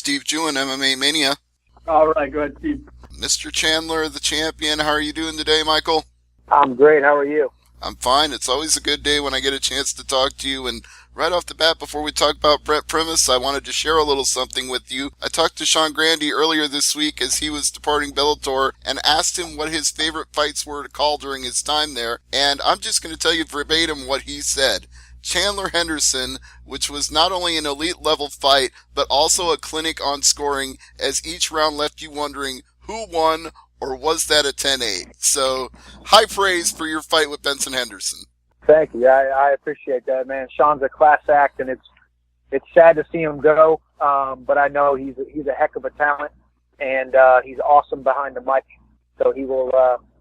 Steve Jewin, MMA Mania. All right, go ahead, Steve. Mr. Chandler, the champion. How are you doing today, Michael? I'm great. How are you? I'm fine. It's always a good day when I get a chance to talk to you. And right off the bat, before we talk about Brett Primus, I wanted to share a little something with you. I talked to Sean Grandy earlier this week as he was departing Bellator and asked him what his favorite fights were to call during his time there. And I'm just going to tell you verbatim what he said. Chandler Henderson, which was not only an elite level fight, but also a clinic on scoring, as each round left you wondering who won, or was that a 10-8? So, high praise for your fight with Benson Henderson. Thank you. I appreciate that, man. Sean's a class act, and it's sad to see him go, but I know he's a heck of a talent, and he's awesome behind the mic. So he will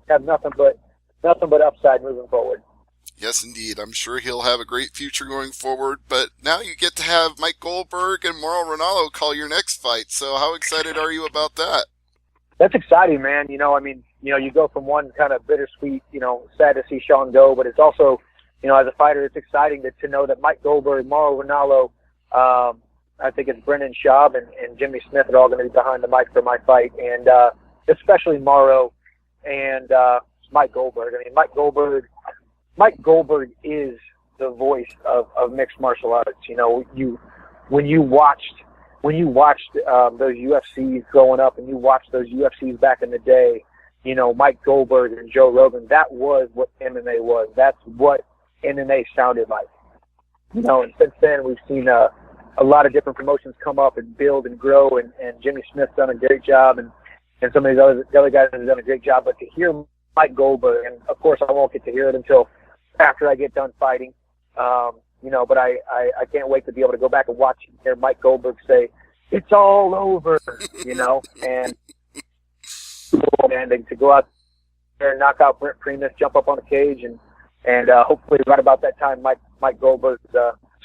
have nothing but upside moving forward. Yes, indeed. I'm sure he'll have a great future going forward. But now you get to have Mike Goldberg and Mauro Ranallo call your next fight. So how excited are you about that? That's exciting, man. You go from one kind of bittersweet, sad to see Sean go, but it's also, as a fighter, it's exciting to know that Mike Goldberg, Mauro Ranallo, I think it's Brendan Schaub and Jimmy Smith are all going to be behind the mic for my fight, and especially Mauro and Mike Goldberg. I mean, Mike Goldberg is the voice of mixed martial arts. When you watched those UFCs growing up, and you watched those UFCs back in the day, Mike Goldberg and Joe Rogan, that was what MMA was. That's what MMA sounded like. And since then we've seen a lot of different promotions come up and build and grow, and Jimmy Smith's done a great job, and some of these other guys have done a great job. But to hear Mike Goldberg, and of course I won't get to hear it until after I get done fighting, but I can't wait to be able to go back and watch and hear Mike Goldberg say, "It's all over," and to go out there and knock out Brett Primus, jump up on the cage, and hopefully right about that time, Mike Goldberg's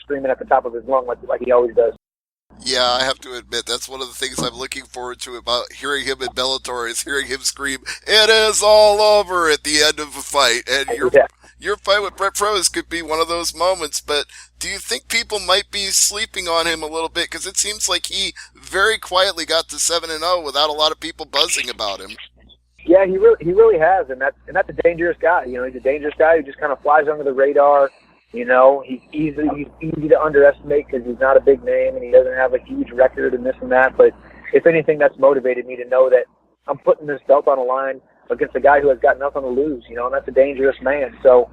screaming at the top of his lung like he always does. Yeah, I have to admit, that's one of the things I'm looking forward to about hearing him in Bellator, is hearing him scream, "It is all over," at the end of a fight. And your fight with Brett Primus could be one of those moments, but do you think people might be sleeping on him a little bit? Because it seems like he very quietly got to 7-0 without a lot of people buzzing about him. Yeah, he really has, and that's a dangerous guy. He's a dangerous guy who just kind of flies under the radar. He's easy to underestimate because he's not a big name and he doesn't have a huge record and this and that. But if anything, that's motivated me to know that I'm putting this belt on the line against a guy who has got nothing to lose. And that's a dangerous man. So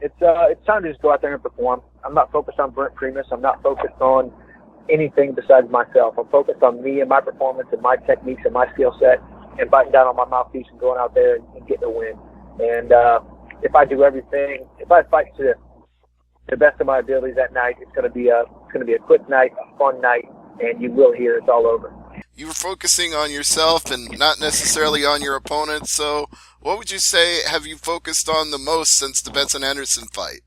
it's time to just go out there and perform. I'm not focused on Brent Primus. I'm not focused on anything besides myself. I'm focused on me and my performance and my techniques and my skill set, and biting down on my mouthpiece and going out there and getting a win. And if I do everything, if I fight to the best of my abilities that night, it's going to be a quick night, a fun night, and you will hear it's all over. You were focusing on yourself and not necessarily on your opponent. So, what would you say have you focused on the most since the Benson Henderson fight?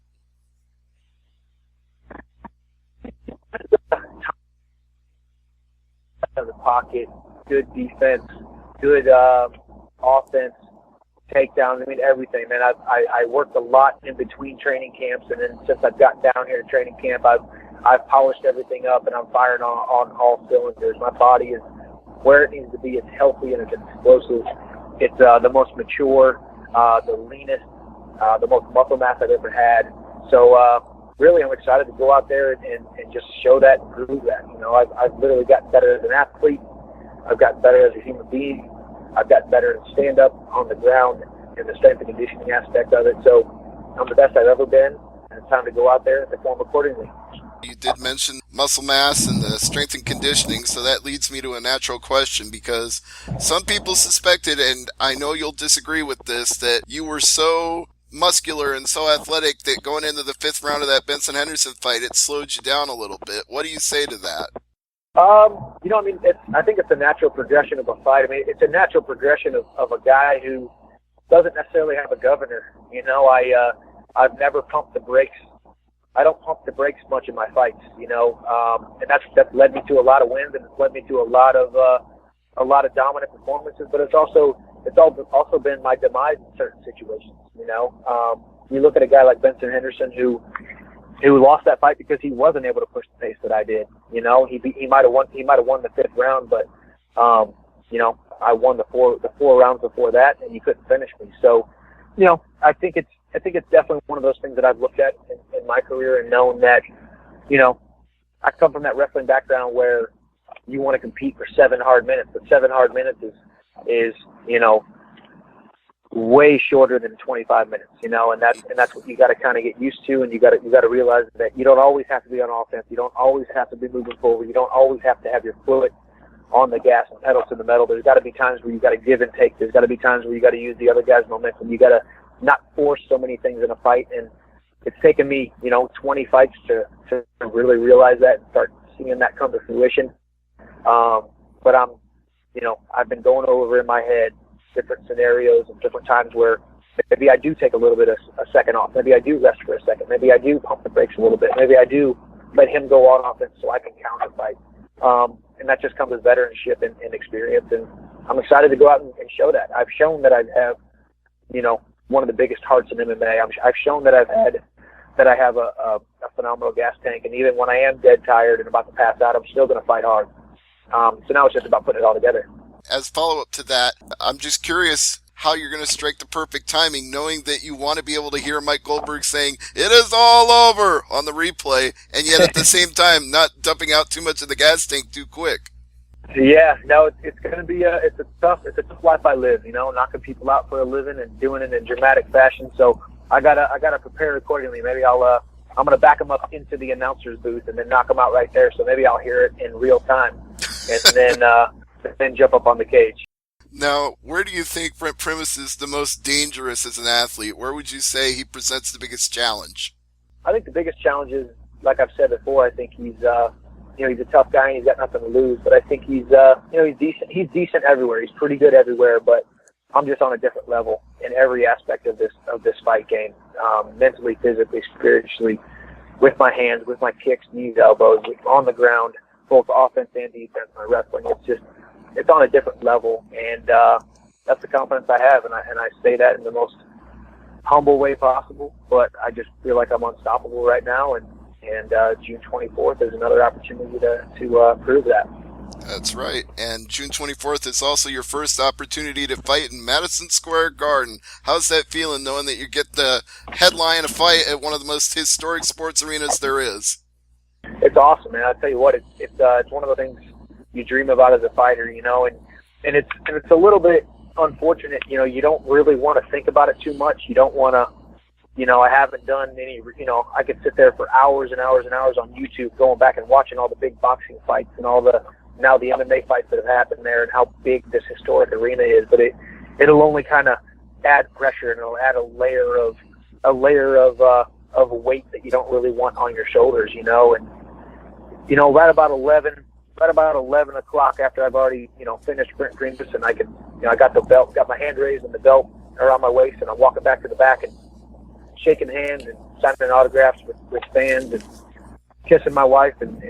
The pocket, good defense, good offense, takedowns. I mean, everything, man. I worked a lot in between training camps, and then since I've gotten down here to training camp, I've polished everything up, and I'm firing on all cylinders. My body is where it needs to be. It's healthy and it's explosive. It's the most mature, the leanest, the most muscle mass I've ever had. So really, I'm excited to go out there and just show that and prove that. I've literally gotten better as an athlete. I've gotten better as a human being. I've gotten better in stand-up, on the ground, and the strength and conditioning aspect of it. So I'm the best I've ever been, and it's time to go out there and perform accordingly. You did mention muscle mass and the strength and conditioning, so that leads me to a natural question, because some people suspected, and I know you'll disagree with this, that you were so muscular and so athletic that going into the 5th round of that Benson Henderson fight, it slowed you down a little bit. What do you say to that? I think it's a natural progression of a fight. I mean, it's a natural progression of a guy who doesn't necessarily have a governor. I've never pumped the brakes. I don't pump the brakes much in my fights, and that's led me to a lot of wins, and it's led me to a lot of dominant performances. But it's also been my demise in certain situations. You look at a guy like Benson Henderson, who who lost that fight because he wasn't able to push the pace that I did. You know, he might have won the 5th round, but you know, I won the four rounds before that, and he couldn't finish me. So, you know, I think it's definitely one of those things that I've looked at in my career and known that, you know, I come from that wrestling background where you want to compete for 7 hard minutes, but 7 hard minutes is you know, way shorter than 25 minutes, you know, and that's what you got to kind of get used to, and you got to realize that you don't always have to be on offense, you don't always have to be moving forward, you don't always have to have your foot on the gas and pedal to the metal. There's got to be times where you got to give and take. There's got to be times where you got to use the other guy's momentum. You got to not force so many things in a fight, and it's taken me, you know, 20 fights to really realize that and start seeing that come to fruition. But I've been going over in my head different scenarios and different times where maybe I do take a little bit of a second off. Maybe I do rest for a second. Maybe I do pump the brakes a little bit. Maybe I do let him go on offense so I can counter fight. And that just comes with veteranship and experience. And I'm excited to go out and show that. I've shown that I have, you know, one of the biggest hearts in MMA. I've shown that I have a phenomenal gas tank. And even when I am dead tired and about to pass out, I'm still going to fight hard. So now it's just about putting it all together. As follow-up to that, I'm just curious how you're going to strike the perfect timing, knowing that you want to be able to hear Mike Goldberg saying, "It is all over" on the replay, and yet at the same time not dumping out too much of the gas tank too quick. Yeah, no, it's going to be it's a tough life I live, you know, knocking people out for a living and doing it in dramatic fashion. So I gotta prepare accordingly. Maybe I'm going to back them up into the announcer's booth and then knock them out right there. So maybe I'll hear it in real time, and then jump up on the cage. Now, where do you think Brent Primus is the most dangerous as an athlete? Where would you say he presents the biggest challenge? I think the biggest challenge is, like I've said before, I think he's he's a tough guy and he's got nothing to lose. But I think he's decent. He's decent everywhere. He's pretty good everywhere. But I'm just on a different level in every aspect of this fight game, mentally, physically, spiritually, with my hands, with my kicks, knees, elbows, on the ground, both offense and defense. My wrestling, it's on a different level, and that's the confidence I have, and I say that in the most humble way possible. But I just feel like I'm unstoppable right now, and June 24th is another opportunity to prove that. That's right, and June 24th is also your first opportunity to fight in Madison Square Garden. How's that feeling, knowing that you get the headline a fight at one of the most historic sports arenas there is? It's awesome, man. I tell you what, it's one of the things you dream about as a fighter, you know, and it's a little bit unfortunate, you know. You don't really want to think about it too much. You don't want to, you know, I haven't done any, you know, I could sit there for hours and hours and hours on YouTube going back and watching all the big boxing fights and all the MMA fights that have happened there and how big this historic arena is, but it'll only kind of add pressure, and it'll add a layer of weight that you don't really want on your shoulders, you know. And you know, right about 11 o'clock, after I've already, you know, finished Brent Primus, and I got the belt, got my hand raised and the belt around my waist, and I'm walking back to the back and shaking hands and signing autographs with fans and kissing my wife and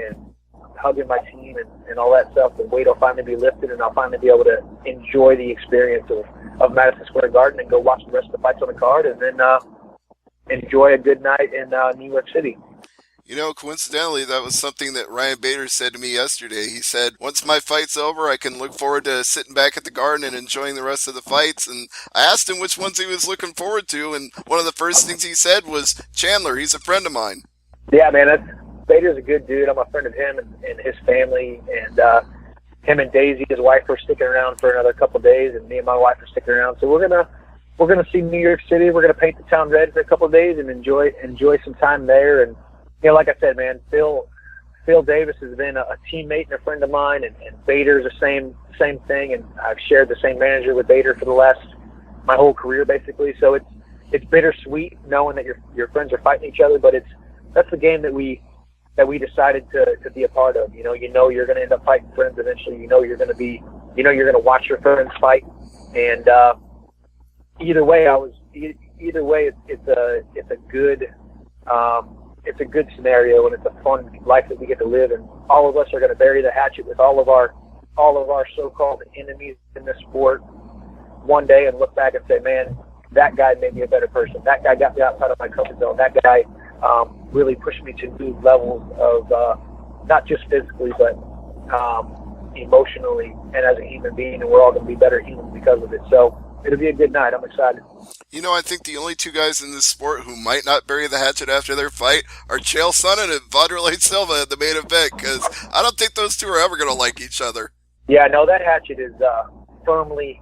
hugging my team and all that stuff. The weight will finally be lifted, and I'll finally be able to enjoy the experience of Madison Square Garden and go watch the rest of the fights on the card, and then enjoy a good night in New York City. You know, coincidentally, that was something that Ryan Bader said to me yesterday. He said, once my fight's over, I can look forward to sitting back at the Garden and enjoying the rest of the fights. And I asked him which ones he was looking forward to, and one of the first things he said was Chandler. He's a friend of mine. Yeah, man, Bader's a good dude. I'm a friend of him and his family, and him and Daisy, his wife, are sticking around for another couple of days, and me and my wife are sticking around. So we're gonna see New York City. We're gonna paint the town red for a couple of days and enjoy some time there. And you know, like I said, man, Phil Davis has been a teammate and a friend of mine, and Bader's the same thing. And I've shared the same manager with Bader for my whole career, basically. So it's bittersweet knowing that your friends are fighting each other, but that's the game that we decided to be a part of. You know you're going to end up fighting friends eventually. You know you're going to watch your friends fight, and either way, it's a good scenario, and it's a fun life that we get to live. And all of us are going to bury the hatchet with all of our so-called enemies in this sport one day, and look back and say, man, that guy made me a better person. That guy got me outside of my comfort zone. That guy really pushed me to new levels of not just physically, but emotionally and as a human being, and we're all going to be better humans because of it. So it'll be a good night. I'm excited. You know, I think the only two guys in this sport who might not bury the hatchet after their fight are Chael Sonnen and Wanderlei Silva in the main event, because I don't think those two are ever going to like each other. Yeah, no, that hatchet is firmly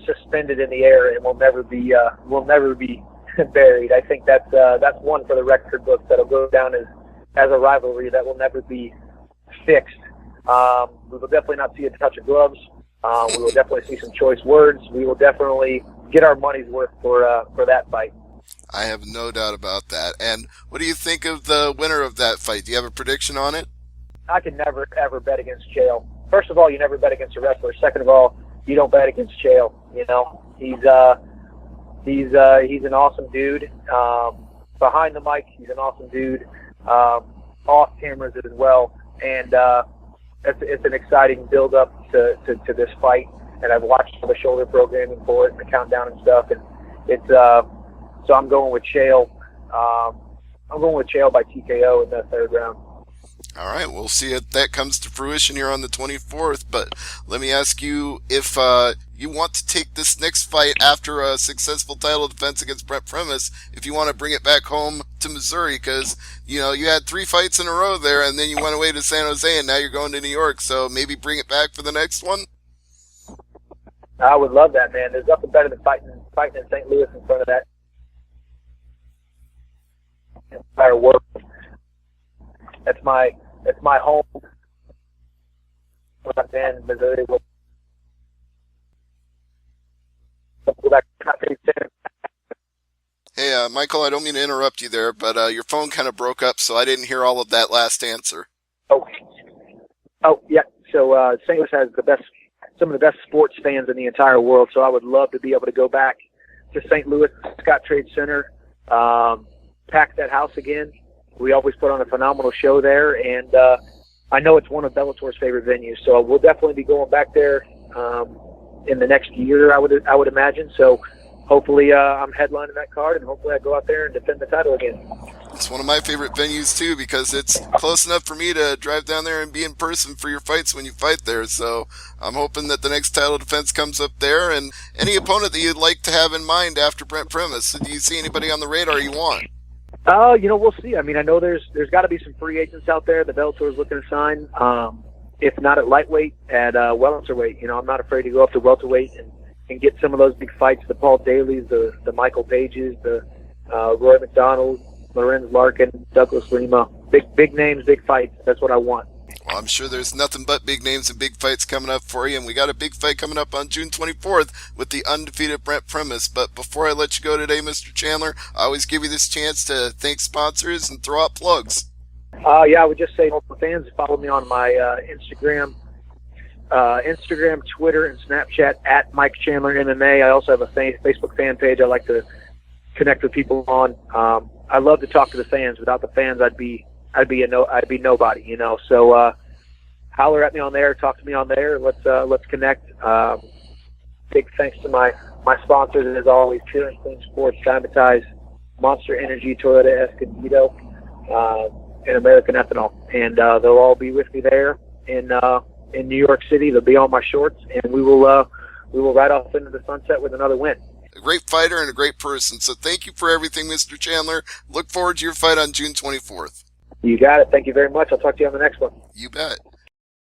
suspended in the air and will never be buried. I think that's one for the record books that'll go down as a rivalry that will never be fixed. We will definitely not see a touch of gloves. We will definitely see some choice words. We will definitely get our money's worth for that fight. I have no doubt about that. And what do you think of the winner of that fight? Do you have a prediction on it? I could never, ever bet against Chael. First of all, you never bet against a wrestler. Second of all, you don't bet against Chael. You know, he's an awesome dude. Behind the mic, he's an awesome dude. Off cameras as well. And it's an exciting build-up to this fight. And I've watched all the shoulder programming for it and the countdown and stuff. And it's so I'm going with Chael. I'm going with Chael by TKO in the third round. All right, we'll see if that comes to fruition here on the 24th. But let me ask you if you want to take this next fight after a successful title defense against Brent Primus, if you want to bring it back home to Missouri, because, you know, you had 3 fights in a row there, and then you went away to San Jose, and now you're going to New York. So maybe bring it back for the next one? I would love that, man. There's nothing better than fighting in St. Louis in front of that entire world. That's my home. In Missouri. Hey, Michael, I don't mean to interrupt you there, but your phone kind of broke up, so I didn't hear all of that last answer. Oh, yeah. So St. Louis has some of the best sports fans in the entire world. So I would love to be able to go back to St. Louis, Scott Trade Center, pack that house again. We always put on a phenomenal show there, and I know it's one of Bellator's favorite venues. So we'll definitely be going back there in the next year, I would imagine. So hopefully I'm headlining that card, and hopefully I go out there and defend the title again. It's one of my favorite venues, too, because it's close enough for me to drive down there and be in person for your fights when you fight there. So I'm hoping that the next title defense comes up there. And any opponent that you'd like to have in mind after Brent Primus, do you see anybody on the radar you want? We'll see. I mean, I know there's got to be some free agents out there that Bellator is looking to sign. If not at lightweight, at welterweight. You know, I'm not afraid to go up to welterweight and get some of those big fights, the Paul Daly's, the Michael Pages, the Roy McDonald, Lorenz Larkin, Douglas Lima. Big names, big fights. That's what I want. Well, I'm sure there's nothing but big names and big fights coming up for you, and we got a big fight coming up on June 24th with the undefeated Brent Primus. But before I let you go today, Mr. Chandler, I always give you this chance to thank sponsors and throw out plugs. I would just say, fans, follow me on my Instagram, Twitter, and Snapchat at Mike Chandler MMA. I also have a Facebook fan page I like to connect with people on. I love to talk to the fans. Without the fans, I'd be nobody, you know. So holler at me on there, talk to me on there. Let's connect. Big thanks to my sponsors, and as always, Pure and Clean Sports, Dymatize, Monster Energy, Toyota Escondido, and American Ethanol. And they'll all be with me there in New York City. They'll be on my shorts, and we will ride off into the sunset with another win. A great fighter and a great person. So thank you for everything, Mr. Chandler. Look forward to your fight on June 24th. You got it. Thank you very much. I'll talk to you on the next one. You bet.